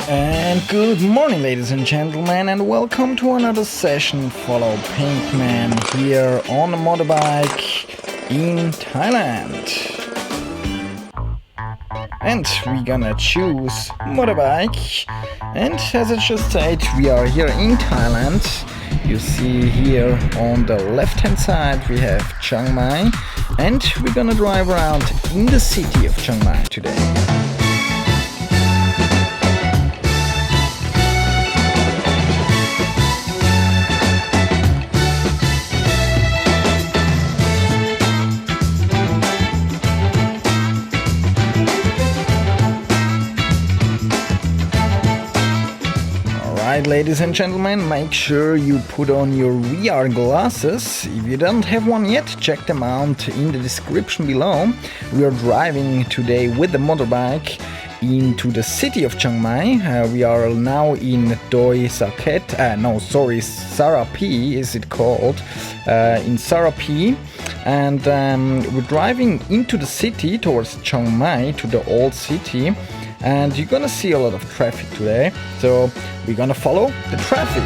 And good morning, ladies and gentlemen, and welcome to another session. Follow PINKMAN here on a motorbike in Thailand. And we're gonna choose motorbike. And as I just said, we are here in Thailand. You see here on the left hand side we have Chiang Mai, and we're gonna drive around in the city of Chiang Mai today. Alright, ladies and gentlemen, make sure you put on your VR glasses. If you don't have one yet, check them out in the description below. We are driving today with the motorbike into the city of Chiang Mai. We are now in Doi Saket, Sarapi is it called, in Sarapi. And we're driving into the city towards Chiang Mai, to the old city. And you're gonna see a lot of traffic today, so we're gonna follow the traffic.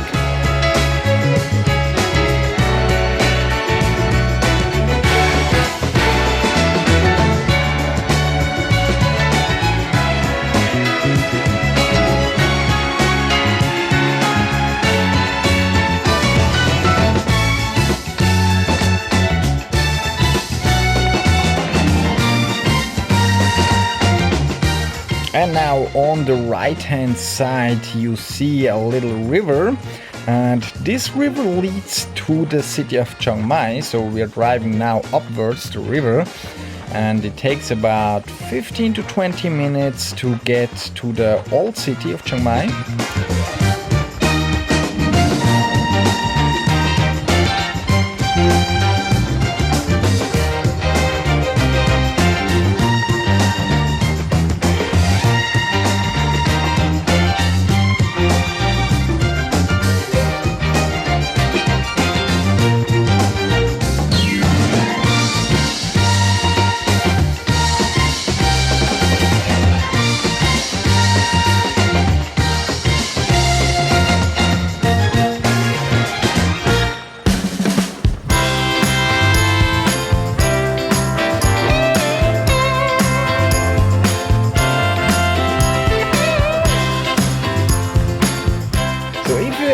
And now on the right hand side you see a little river, and this river leads to the city of Chiang Mai. So we are driving now upwards the river, and it takes about 15 to 20 minutes to get to the old city of Chiang Mai.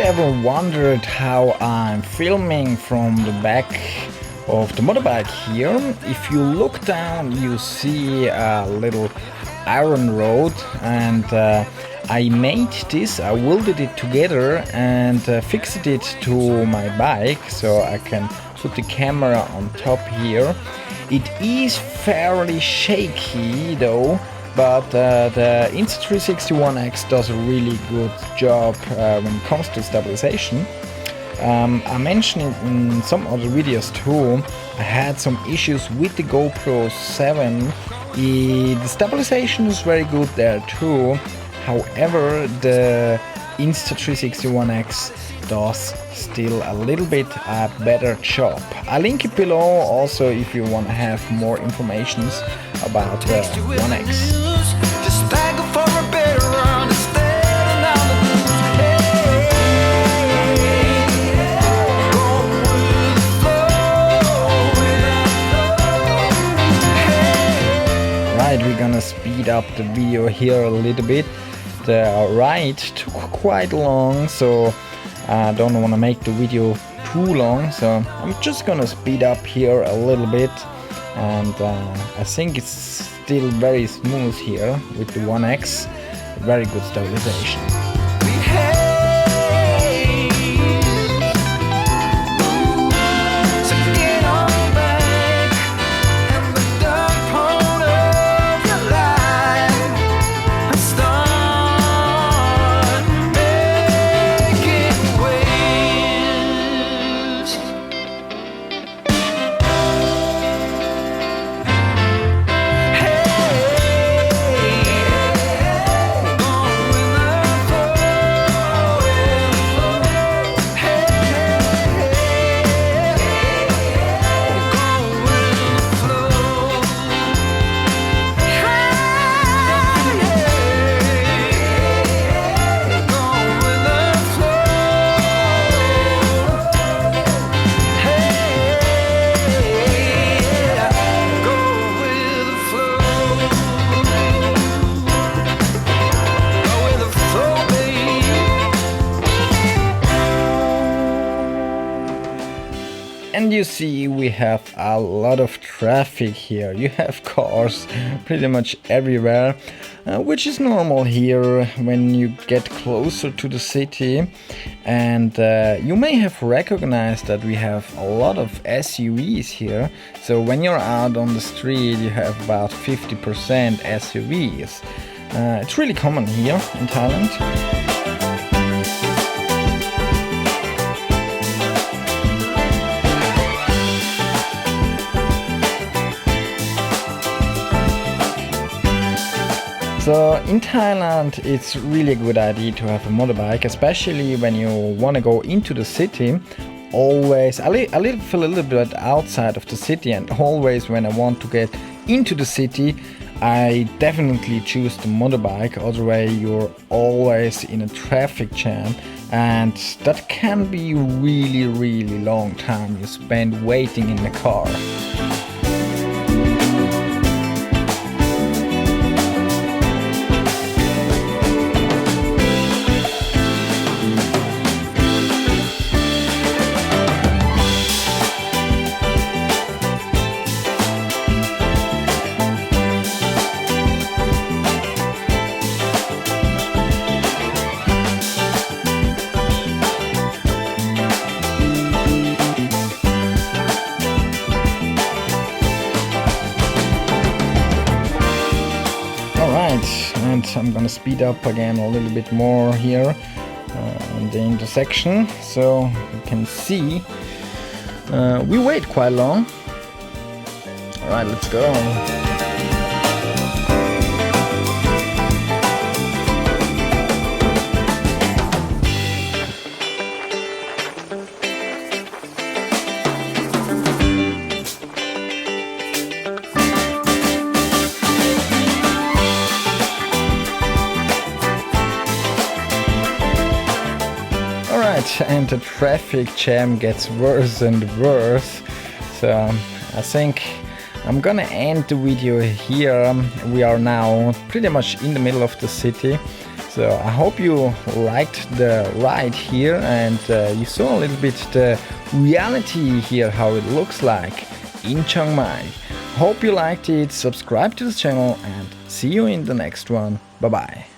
Ever wondered how I'm filming from the back of the motorbike here? If you look down you see a little iron rod, and I made this, I welded it together and fixed it to my bike so I can put the camera on top here. It is fairly shaky though, but the Insta361X does a really good job when it comes to stabilization. I mentioned it in some other videos too. I had some issues with the GoPro 7. The stabilization is very good there too. However, the Insta361X does still a little bit a better job. I'll link it below also if you want to have more information about the 1X. Right, we're gonna speed up the video here a little bit. The ride took quite long, so I don't want to make the video too long, so I'm just gonna speed up here a little bit. And I think it's still very smooth here with the 1X, very good stabilization. And you see we have a lot of traffic here. You have cars pretty much everywhere, which is normal here when you get closer to the city. And you may have recognized that we have a lot of SUVs here. So when you're out on the street, you have about 50% SUVs. It's really common here in Thailand. So in Thailand, it's really a good idea to have a motorbike, especially when you want to go into the city. Always, I live a little bit outside of the city, and always when I want to get into the city, I definitely choose the motorbike. Otherwise, you're always in a traffic jam, and that can be really long time you spend waiting in the car. And I'm gonna speed up again a little bit more here in the intersection, so you can see we wait quite long. All right, let's go. And the traffic jam gets worse and worse, so I think I'm gonna end the video here. We are now pretty much in the middle of the city, so I hope you liked the ride here and you saw a little bit the reality here, how it looks like in Chiang Mai. Hope you liked it. Subscribe to the channel and see you in the next one. Bye bye.